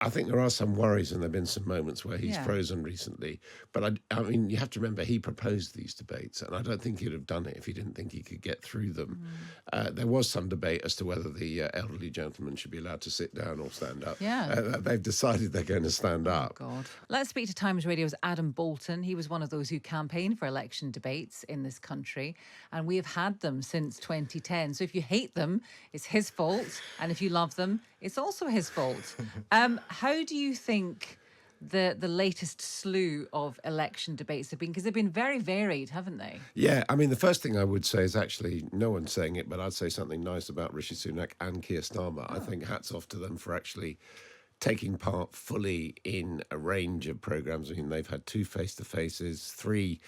I think there are some worries, and there have been some moments where he's Yeah. frozen recently. But I mean, you have to remember he proposed these debates, and I don't think he'd have done it if he didn't think he could get through them. There was some debate as to whether the elderly gentleman should be allowed to sit down or stand up. Yeah. They've decided they're going to stand up. God. Let's speak to Times Radio's Adam Boulton. He was one of those who campaigned for election debates in this country, and we have had them since 2010. So if you hate them, it's his fault, and if you love them, it's also his fault. How do you think the latest slew of election debates have been? Because they've been very varied, haven't they? Yeah, I mean, the first thing I would say is actually, no one's saying it, but I'd say something nice about Rishi Sunak and Keir Starmer. I think hats off to them for actually taking part fully in a range of programmes. I mean, they've had 2 face-to-faces, 3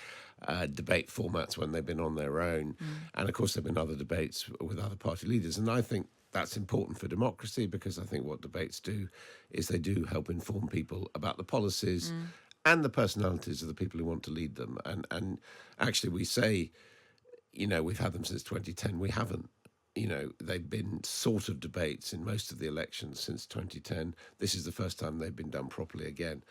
debate formats when they've been on their own. And, of course, there have been other debates with other party leaders. And I think that's important for democracy, because I think what debates do is they do help inform people about the policies and the personalities of the people who want to lead them. And actually, we say, we've had them since 2010. We haven't. They've been sort of debates in most of the elections since 2010. This is the first time they've been done properly again.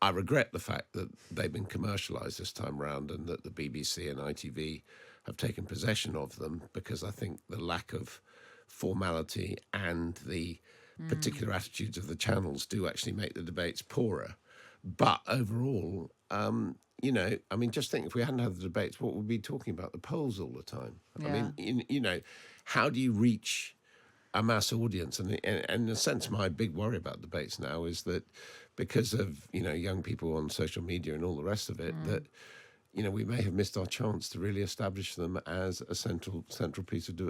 I regret the fact that they've been commercialised this time round, and that the BBC and ITV have taken possession of them, because I think the lack of formality and the particular attitudes of the channels do actually make the debates poorer. But overall, just think, if we hadn't had the debates, what would we be talking about? The polls all the time. Yeah. I mean, how do you reach a mass audience? And in a sense, my big worry about debates now is that because of, young people on social media and all the rest of it, that, we may have missed our chance to really establish them as a central piece of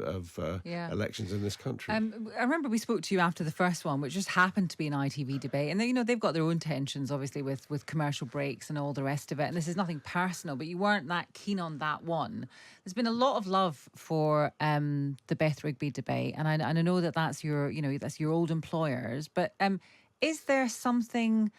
elections in this country. I remember we spoke to you after the first one, which just happened to be an ITV debate. And, they've got their own tensions, obviously, with commercial breaks and all the rest of it. And this is nothing personal, but you weren't that keen on that one. There's been a lot of love for the Beth Rigby debate. And I know that that's your old employers. But is there something...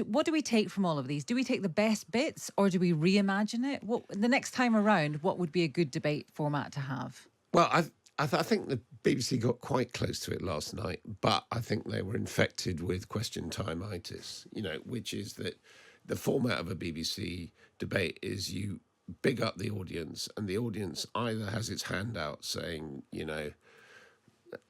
What do we take from all of these? Do we take the best bits, or do we reimagine it? The next time around, what would be a good debate format to have? Well, I think the BBC got quite close to it last night, but I think they were infected with question time-itis, which is that the format of a BBC debate is you big up the audience, and the audience either has its hand out saying,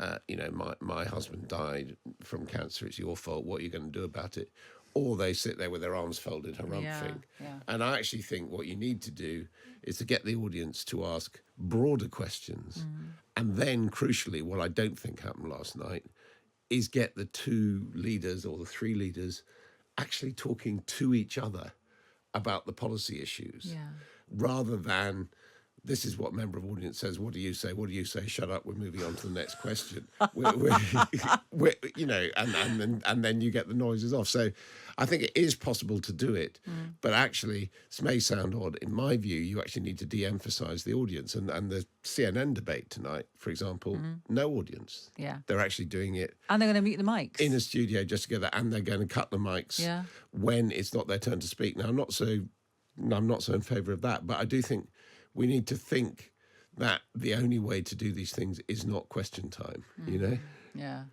my husband died from cancer, it's your fault, what are you going to do about it? Or they sit there with their arms folded, harumphing. Yeah. And I actually think what you need to do is to get the audience to ask broader questions. And then, crucially, what I don't think happened last night is get the 2 leaders or the 3 leaders actually talking to each other about the policy issues, rather than... This is what member of audience says. What do you say? What do you say? Shut up. We're moving on to the next question. And then you get the noises off. So I think it is possible to do it. But actually, this may sound odd. In my view, you actually need to de-emphasise the audience. And the CNN debate tonight, for example, no audience. Yeah. They're actually doing it. And they're going to mute the mics. In a studio just together. And they're going to cut the mics when it's not their turn to speak. Now, I'm not so in favour of that. But I do think... we need to think that the only way to do these things is not question time, Yeah.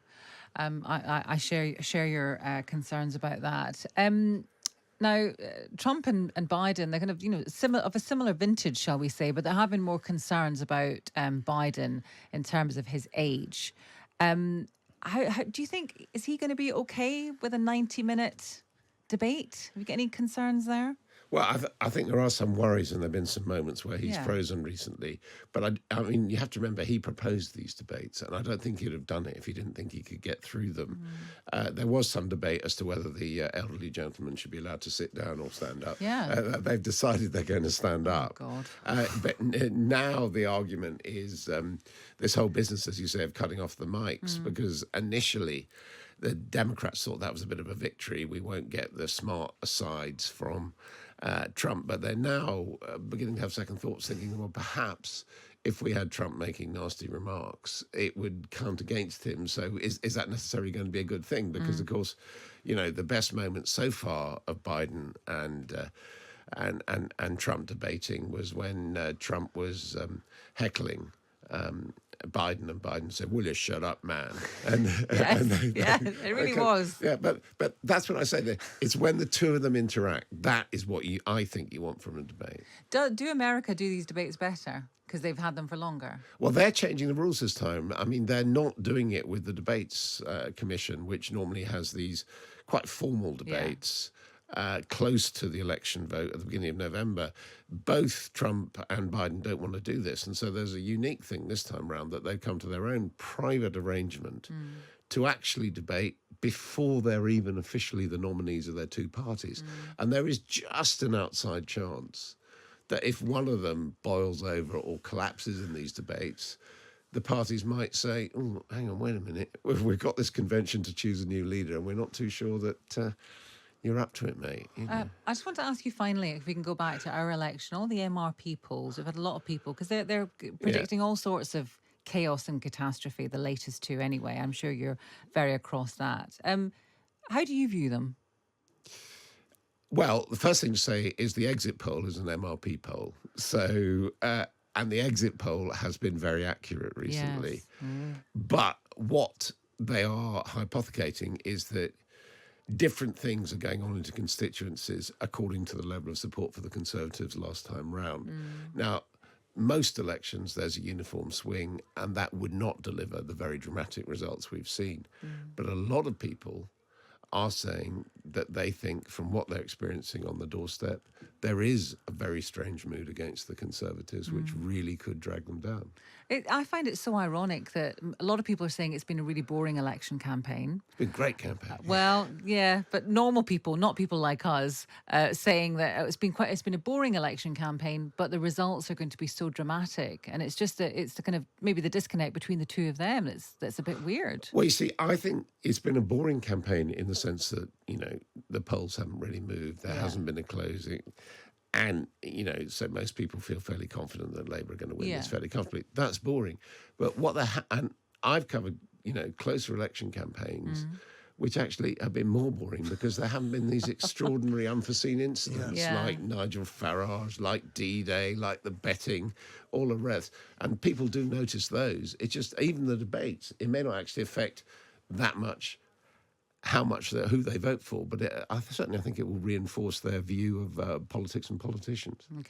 I share your concerns about that. Now, Trump and Biden, they're kind of, of a similar vintage, shall we say, but there have been more concerns about Biden in terms of his age. How do you think, is he going to be okay with a 90-minute debate? Have you got any concerns there? Well, I think there are some worries, and there have been some moments where he's frozen recently. But I mean, you have to remember he proposed these debates, and I don't think he'd have done it if he didn't think he could get through them. There was some debate as to whether the elderly gentleman should be allowed to sit down or stand up. They've decided they're going to stand up. God. But now the argument is this whole business, as you say, of cutting off the mics, because initially the Democrats thought that was a bit of a victory. We won't get the smart asides from Trump, but they're now beginning to have second thoughts, thinking, well, perhaps if we had Trump making nasty remarks, it would count against him. So is that necessarily going to be a good thing? Because, of course, the best moment so far of Biden and Trump debating was when Trump was heckling Biden, and Biden said, "Will you shut up, man?" And, Yes, and it really was. Yeah, but that's what I say. There, it's when the two of them interact. That is what I think you want from a debate. Do America do these debates better because they've had them for longer? Well, they're changing the rules this time. I mean, they're not doing it with the debates commission, which normally has these quite formal debates. Close to the election vote at the beginning of November. Both Trump and Biden don't want to do this. And so there's a unique thing this time around that they've come to their own private arrangement to actually debate before they're even officially the nominees of their two parties. And there is just an outside chance that if one of them boils over or collapses in these debates, the parties might say, "Oh, hang on, wait a minute. We've got this convention to choose a new leader and we're not too sure that... you're up to it, mate." I just want to ask you finally, if we can go back to our election, all the MRP polls, we've had a lot of people, because they're predicting all sorts of chaos and catastrophe, the latest two anyway. I'm sure you're very across that. How do you view them? Well, the first thing to say is the exit poll is an MRP poll. So, and the exit poll has been very accurate recently. Yes. But what they are hypothecating is that different things are going on into constituencies according to the level of support for the Conservatives last time round. Now, most elections, there's a uniform swing, and that would not deliver the very dramatic results we've seen. But a lot of people are saying that they think, from what they're experiencing on the doorstep, there is a very strange mood against the Conservatives, which really could drag them down. I find it so ironic that a lot of people are saying it's been a really boring election campaign. It's been a great campaign. Well, yeah, but normal people, not people like us, saying that it's been a boring election campaign, but the results are going to be so dramatic, and it's the kind of maybe the disconnect between the two of them that's a bit weird. Well, you see, I think it's been a boring campaign in the sense that, the polls haven't really moved. There hasn't been a closing. And, so most people feel fairly confident that Labour are going to win this fairly comfortably. That's boring. But and I've covered, closer election campaigns, which actually have been more boring because there haven't been these extraordinary unforeseen incidents like Nigel Farage, like D-Day, like the betting, all the rest. And people do notice those. It's just, even the debates, it may not actually affect that much who they vote for, but I think it will reinforce their view of politics and politicians. Okay.